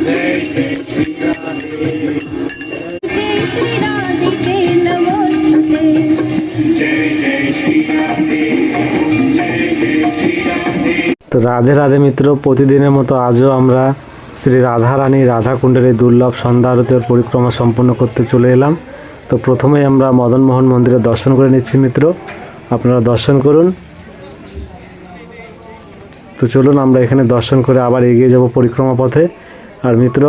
তো রাধে রাধে মিত্র, প্রতিদিনের মতো আজও আমরা শ্রী রাধা রানী রাধাকুণ্ডের এই দুর্লভ সন্ধ্যা আরতির পরিক্রমা সম্পন্ন করতে চলে এলাম। তো প্রথমেই আমরা মদনমোহন মন্দিরে দর্শন করে নিচ্ছি মিত্র, আপনারা দর্শন করুন। তো চলুন আমরা এখানে দর্শন করে আবার এগিয়ে যাব পরিক্রমা পথে। আর মিত্র,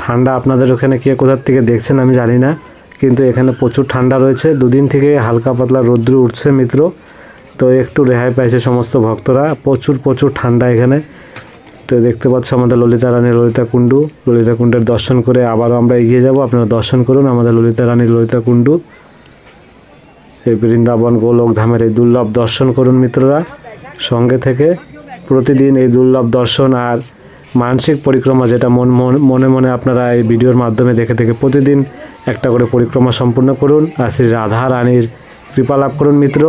ঠান্ডা আপনাদের ওখানে কে কোথার থেকে দেখছেন আমি জানি না, কিন্তু এখানে প্রচুর ঠান্ডা রয়েছে। দুদিন থেকে হালকা পাতলা রৌদ্র উঠছে মিত্র, তো একটু রেহাই পাইছে সমস্ত ভক্তরা। প্রচুর ঠান্ডা এখানে। তো দেখতে পাচ্ছ আমাদের ললিতা রানী ললিতা কুণ্ডের দর্শন করে আবারও আমরা এগিয়ে যাব। আপনারা দর্শন করুন আমাদের ললিতা রানী ললিতা কুণ্ড, এই বৃন্দাবন গোলক ধামের এই দুর্লভ দর্শন করুন মিত্ররা সঙ্গে থেকে। প্রতিদিন এই দুর্লভ দর্শন আর মানসিক পরিক্রমা, যেটা মনে মনে আপনারা এই ভিডিওর মাধ্যমে দেখে প্রতিদিন একটা করে পরিক্রমা সম্পূর্ণ করুন আর শ্রী রাধা রানীর কৃপা লাভ করুন মিত্র।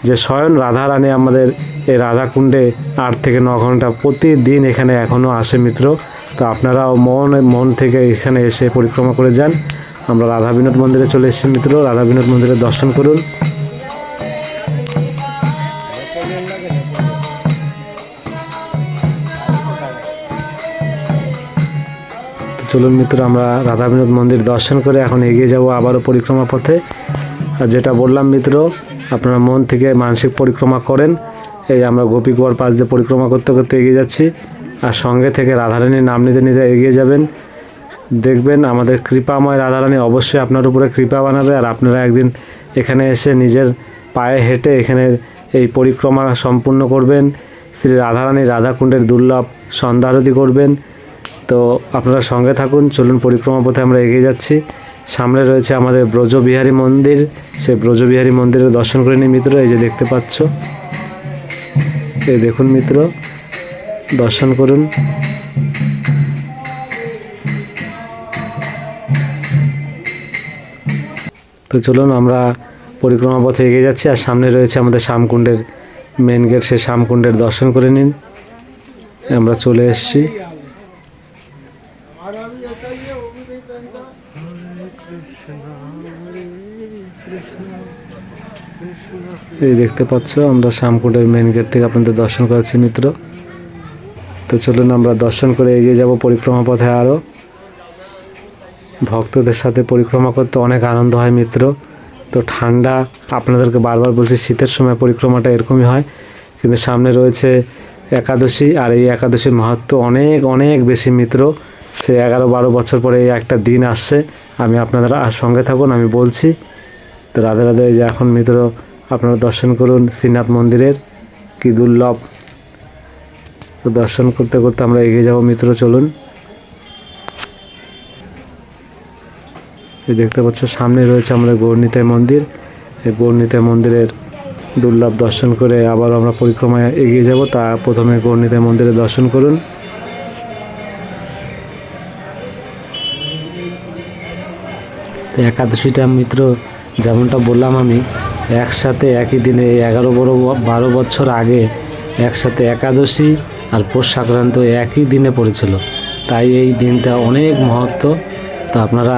যে স্বয়ং রাধা রানী আমাদের এই রাধাকুণ্ডে 8 থেকে 9 ঘন্টা প্রতিদিন এখানে এখনও আসে মিত্র। তো আপনারাও মন থেকে এখানে এসে পরিক্রমা করে যান। আমরা রাধা বিনোদ মন্দিরে চলে এসেছি মিত্র, রাধা বিনোদ মন্দিরে দর্শন করুন। চলুন মিত্র, আমরা রাধা বিনোদ মন্দির দর্শন করে এখন এগিয়ে যাব আবারও পরিক্রমা পথে। আর যেটা বললাম মিত্র, আপনারা মন থেকে মানসিক পরিক্রমা করেন। এই আমরা গোপীকুয়ার পাশ দিয়ে পরিক্রমা করতে করতে এগিয়ে যাচ্ছি, আর সঙ্গে থেকে রাধারানীর নাম নিতে নিতে এগিয়ে যাবেন। দেখবেন আমাদের কৃপাময় রাধারানী অবশ্যই আপনার উপরে কৃপা বানাবে। আর আপনারা একদিন এখানে এসে নিজের পায়ে হেঁটে এখানে এই পরিক্রমা সম্পূর্ণ করবেন, শ্রী রাধারানী রাধাকুণ্ডের দুর্লভ সন্ধ্যা আরতি করবেন। তো আপনারা সঙ্গে থাকুন। চলুন পরিক্রমা পথে আমরা এগিয়ে যাচ্ছি। সামনে রয়েছে আমাদের ব্রজবিহারী মন্দির, সেই ব্রজবিহারী মন্দিরের দর্শন করে নিই মিত্র। এই যে দেখতে পাচ্ছ, এই দেখুন মিত্র, দর্শন করুন। তো চলুন আমরা পরিক্রমা পথে এগিয়ে যাচ্ছি। আর সামনে রয়েছে আমাদের শ্যামকুণ্ডের মেন গেট, সেই শ্যামকুণ্ডের দর্শন করে নিন। আমরা চলে এসেছি। এই দেখতে পাচ্ছ আমরা শ্যামকুণ্ডের মেন গেট থেকে আপনাদের দর্শন করাচ্ছি মিত্র। তো চলুন আমরা দর্শন করে এগিয়ে যাব পরিক্রমা পথে। আরও ভক্তদের সাথে পরিক্রমা করতে অনেক আনন্দ হয় মিত্র। তো ঠান্ডা, আপনাদেরকে বারবার বলছি, শীতের সময় পরিক্রমাটা এরকমই হয়। কিন্তু সামনে রয়েছে একাদশী, আর এই একাদশীর মাহাত্ম্য অনেক বেশি মিত্র। সে 11-12 বছর পরে এই একটা দিন আসছে। আমি আপনারা সঙ্গে থাকুন, আমি বলছি। তো রাধে রাধে। যে এখন মিত্র আপনারা দর্শন করুন শ্রীনাথ মন্দিরের কি দুর্লভ। তো দর্শন করতে করতে আমরা এগিয়ে যাব মিত্র। চলুন, এই দেখতে পাচ্ছ সামনে রয়েছে আমাদের গৌরনিতাই মন্দির। এই গৌরনিতাই মন্দিরের দুর্লভ দর্শন করে আবার আমরা পরিক্রমায় এগিয়ে যাব। তা প্রথমে গৌরনিতাই মন্দিরে দর্শন করুন। তো একাদশীটা মিত্র যেমনটা বললাম আমি, একসাথে একই দিনে 11-12 বছর আগে একসাথে একাদশী আর পৌষ সংক্রান্ত একই দিনে পড়েছিল। তাই এই দিনটা অনেক মহত্ব। তো আপনারা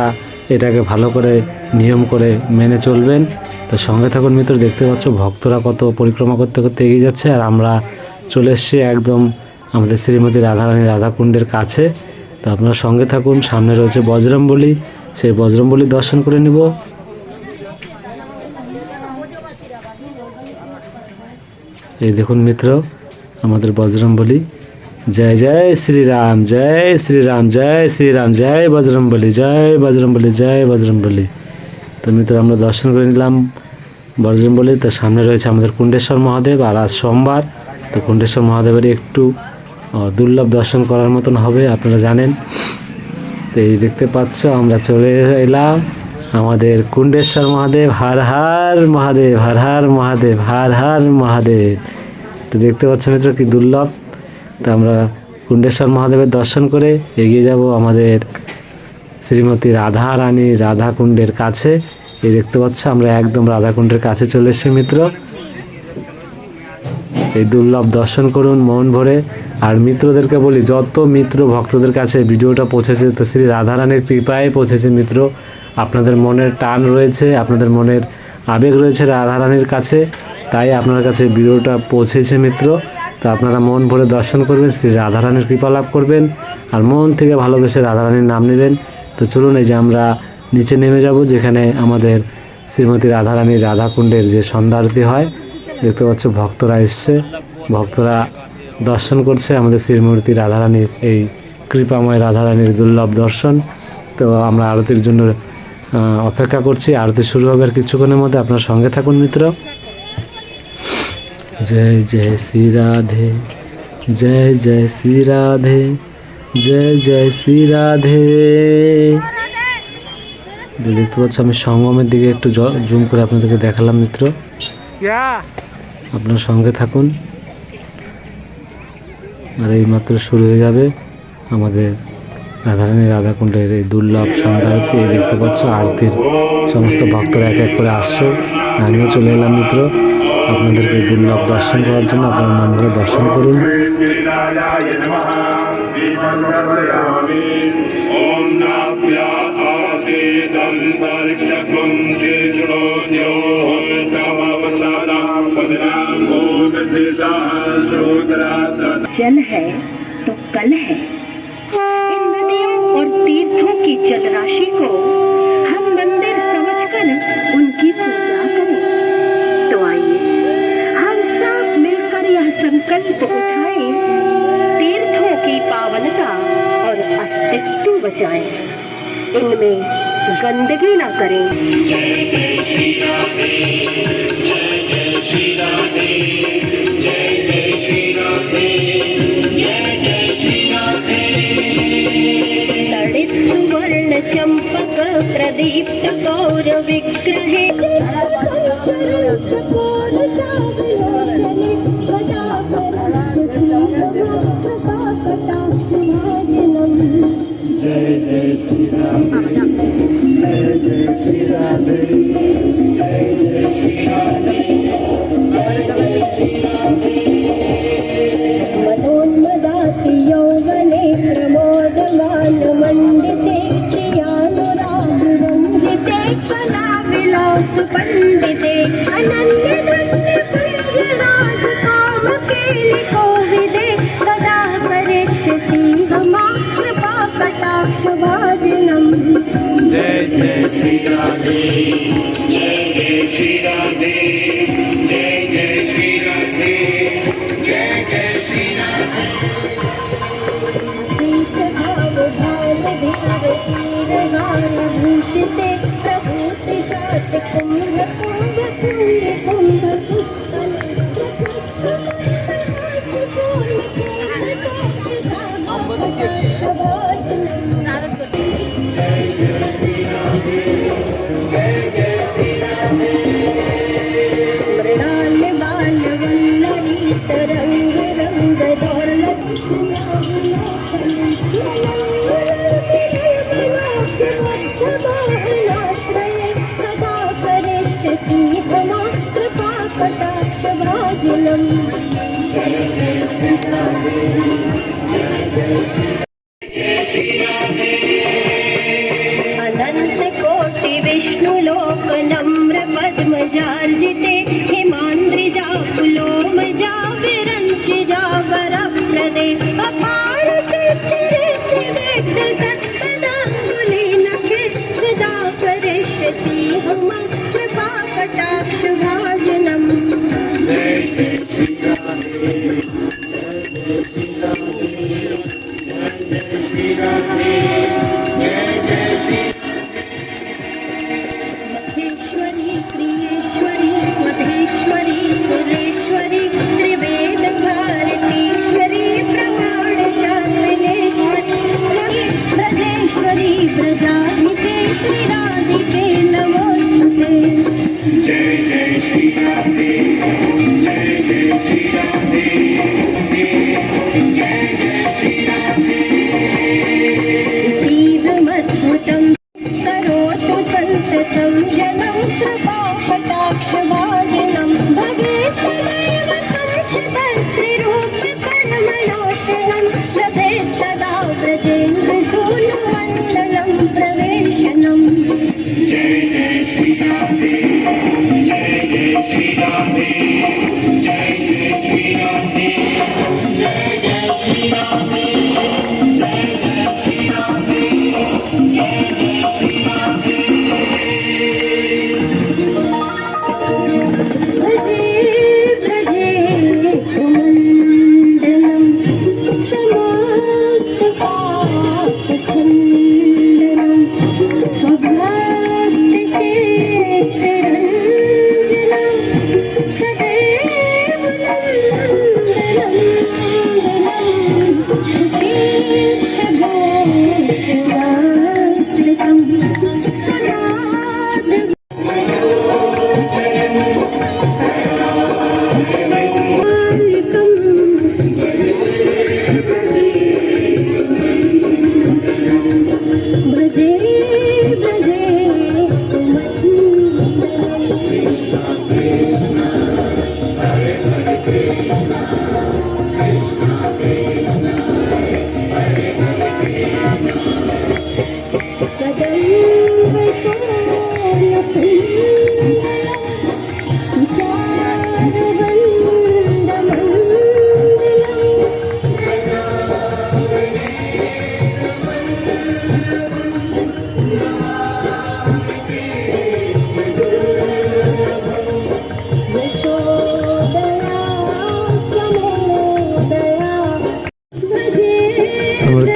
এটাকে ভালো করে নিয়ম করে মেনে চলবেন। তো সঙ্গে থাকুন মিত্র। দেখতে পাচ্ছ ভক্তরা কত পরিক্রমা করতে করতে এগিয়ে যাচ্ছে। আর আমরা চলে এসেছি একদম আমাদের শ্রীমতী রাধারানী রাধাকুণ্ডের কাছে। তো আপনারা সঙ্গে থাকুন। সামনে রয়েছে বজরংবলী, সেই বজরংবলী দর্শন করে নিব। এই দেখুন মিত্র আমাদের বজরংবলী। জয় জয় শ্রীরাম, জয় শ্রীরাম, জয় শ্রীরাম, জয় বজরংবলী, জয় বজরংবলী, জয় বজরংবলী। তো মিত্র আমরা দর্শন করে নিলাম বজরংবলী। তো সামনে রয়েছে আমাদের কুণ্ডেশ্বর মহাদেব। আর আজ সোমবার, তো কুণ্ডেশ্বর মহাদেবের একটু দুর্লভ দর্শন করার মতন হবে, আপনারা জানেন। তো এই দেখতে পাচ্ছ আমরা চলে এলাম আমাদের কুণ্ডেশ্বর মহাদেব। হর হর মহাদেব, হর হর মহাদেব, হর হর মহাদেব। তো দেখতে পাচ্ছ মিত্র কি দুর্লভ। তো আমরা কুণ্ডেশ্বর মহাদেবের দর্শন করে এগিয়ে যাব আমাদের শ্রীমতী রাধা রানী রাধাকুণ্ডের কাছে। এই দেখতে পাচ্ছ আমরা একদম রাধাকুণ্ডের কাছে চলে এসেছি মিত্র। এই দুর্লভ দর্শন করুন মন ভরে। আর মিত্রদেরকে বলি, যত মিত্র ভক্তদের কাছে ভিডিওটা পৌঁছেছে, তো শ্রী রাধারানীর কৃপায় পৌঁছেছে মিত্র। আপনাদের মনের টান রয়েছে, আপনাদের মনের আবেগ রয়েছে রাধারানীর কাছে, তাই আপনার কাছে ভিডিওটা পৌঁছেছে মিত্র। তো আপনারা মন ভরে দর্শন করবেন, শ্রী রাধারানীর কৃপা লাভ করবেন, আর মন থেকে ভালোবেসে রাধারানীর নাম নেবেন। তো চলুন, এই যে আমরা নিচে নেমে যাব, যেখানে আমাদের শ্রীমতী রাধারানীর রাধাকুণ্ডের যে সন্ধ্যা আরতি হয়। দেখতে পাচ্ছ ভক্তরা এসছে, ভক্তরা দর্শন করছে আমাদের শ্রীমূর্তি রাধারানীর, এই কৃপাময় রাধারানীর দুর্লভ দর্শন। তো আমরা আরতির জন্য অপেক্ষা করছি। আরতি শুরু হবে আর কিছুক্ষণের মধ্যে, আপনার সঙ্গে থাকুন মিত্র। জয় জয় শ্রী রাধে, জয় জয় শ্রী রাধে, জয় জয় শ্রী রাধে। দেখতে পাচ্ছ আমি সঙ্গমের দিকে একটু জুম করে আপনাদেরকে দেখালাম মিত্র, আপনার সঙ্গে থাকুন। আর এই মাত্র শুরু হয়ে যাবে আমাদের রাধারানী রাধাকুণ্ডের এই দুর্লভ সন্ধ্যা আরতি। এই দেখতে পাচ্ছ আরতির সমস্ত ভক্তরা এক এক করে আসছে, আমিও চলে এলাম মিত্র আপনাদেরকে দুর্লভ দর্শন করার জন্য। আপনারা মন ভরে দর্শন করুন। जल है तो कल है। इन नदियों और तीर्थों की जल राशि को हम मंदिर समझकर उनकी पूजा करें। तो आइए हम सब मिलकर यह संकल्प उठाएं, तीर्थों की पावनता और अस्तित्व बचाएं, इनमें गंदगी ना करें। जय जय श्री राधे, जय जय श्री राधे, जय जय श्री राधे, जय जय श्री राधे। ललित सुवर्ण चंपक प्रदीप्त गौर विग्रहे जय जय श्री राधे, जय जय श्री राधे, जय जय श्री राधे, जय जय श्री राधे। मनोन्मदाति यौवने प्रमोदमान मंडिते प्रियानुराग रंजिते कला विलास पंडिते अनन्य धन्य कुंजराज काम केलि कोविदे सदा करिष्यति हमा कृपा कटाक्ष भाजनम्। जय जय श्री राधे, जय जय श्री राधे, जय जय श्री राधे, जय जय श्री राधे। भाव भाव धीर धीर गान भूषिते प्रभूति शात कुंभ कुंभ कुंभ कुंभ मृणाल बाल वल्लरी तरंग रंग दौलत सदा करिष्यति हमा कृपा कटाक्ष भाजनम्। अनंत कोटि विष्णु लोक नम्र पद्मजार्जिते हिमान्द्रिजा पुलोमजा विरंचिजा वरप्रदे अपार सदा करिष्यति हमा कृपा कटाक्ष भाजनम्। जय जय श्री राधे, जय जय श्री राधे, जय जय श्री राधे, जय जय श्री महेश्वरी प्रियेश्वरी मधेश्वरी सुरेश्वरी त्रिवेद भारतीश्वरी प्रमाण शास्त्रिनेश्वरी ब्रजेश्वरी ब्रजाधिके श्रीराधिके नमोस्तुते। जय जय श्री राधे, जय जय श्री राधे, जय जय श्री राधे। त्रिशूलमण्डलं प्रवेशनम्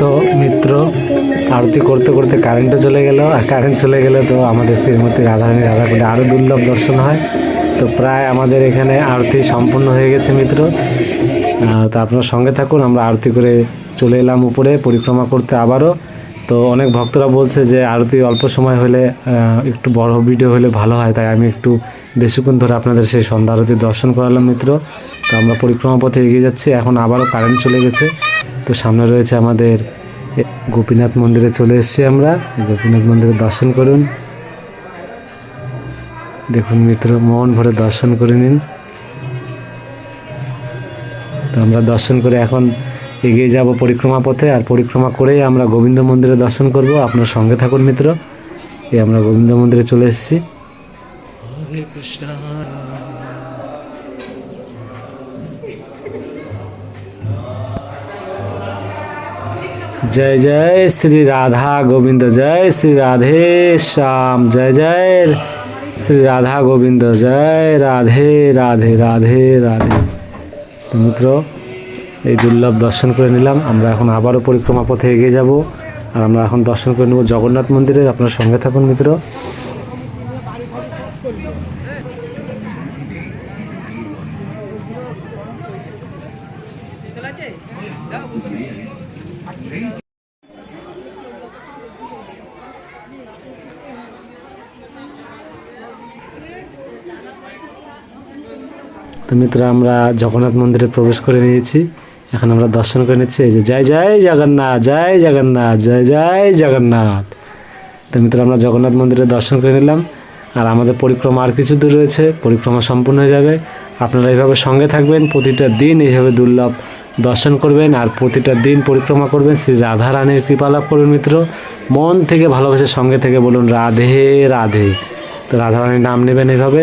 তো মিত্র আরতি করতে করতে কারেন্টও চলে গেল, আর কারেন্ট চলে গেলে তো আমাদের শ্রীমতী রাধারানী রাধাকুণ্ডে আরও দুর্লভ দর্শন হয়। তো প্রায় আমাদের এখানে আরতি সম্পূর্ণ হয়ে গেছে মিত্র। তো আপনার সঙ্গে থাকুন, আমরা আরতি করে চলে এলাম উপরে পরিক্রমা করতে আবারও। তো অনেক ভক্তরা বলছে যে আরতি অল্প সময় হলে একটু বড় ভিডিও হলে ভালো হয়, তাই আমি একটু বেশিক্ষণ ধরে আপনাদের সেই সন্ধ্যা আরতি দর্শন করালাম মিত্র। তো আমরা পরিক্রমা পথে এগিয়ে যাচ্ছি, এখন আবারও কারেন্ট চলে গেছে। তো সামনে রয়েছে আমাদের গোপীনাথ মন্দিরে চলে এসেছি আমরা। গোপীনাথ মন্দিরে দর্শন করুন, দেখুন মিত্র, মন ভরে দর্শন করে নিন। তো আমরা দর্শন করে এখন এগিয়ে যাব পরিক্রমা পথে, আর পরিক্রমা করেই আমরা গোবিন্দ মন্দিরে দর্শন করব। আপনার সঙ্গে থাকুন মিত্র। এই আমরা গোবিন্দ মন্দিরে চলে এসেছি। হরে কৃষ্ণ। जय जय श्री राधा गोविंद, जय श्री राधे श्याम, जय जय श्री राधा गोविंद, जय राधे राधे राधे राधे। তো মিত্র এই দুর্লভ দর্শন করে নিলাম। আমরা এখন আবারও পরিক্রমা পথে এগিয়ে যাব, আর আমরা এখন দর্শন করে নেব জগন্নাথ মন্দিরে। আপনার সঙ্গে থাকুন মিত্র। তো মিত্র আমরা জগন্নাথ মন্দিরে প্রবেশ করে নিয়েছি, এখন আমরা দর্শন করে নিচ্ছি। এই যে জয় জয় জগন্নাথ, জয় জগন্নাথ, জয় জয় জগন্নাথ। তো মিত্র আমরা জগন্নাথ মন্দিরে দর্শন করে নিলাম, আর আমাদের পরিক্রমা আর কিছু দূর রয়েছে, পরিক্রমা সম্পূর্ণ হয়ে যাবে। আপনারা এইভাবে সঙ্গে থাকবেন, প্রতিটা দিন এইভাবে দুর্লভ দর্শন করবেন, আর প্রতিটা দিন পরিক্রমা করবেন, শ্রী রাধা রানীর কৃপা লাভ করবেন মিত্র। মন থেকে ভালোবাসে সঙ্গে থেকে বলুন রাধে রাধে। তো রাধা রানীর নাম নেবেন এইভাবে,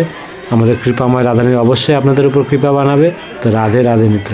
আমাদের কৃপাময় রাধা রানী অবশ্যই আপনাদের উপর কৃপা বানাবে। তো রাধে রাধে মিত্র।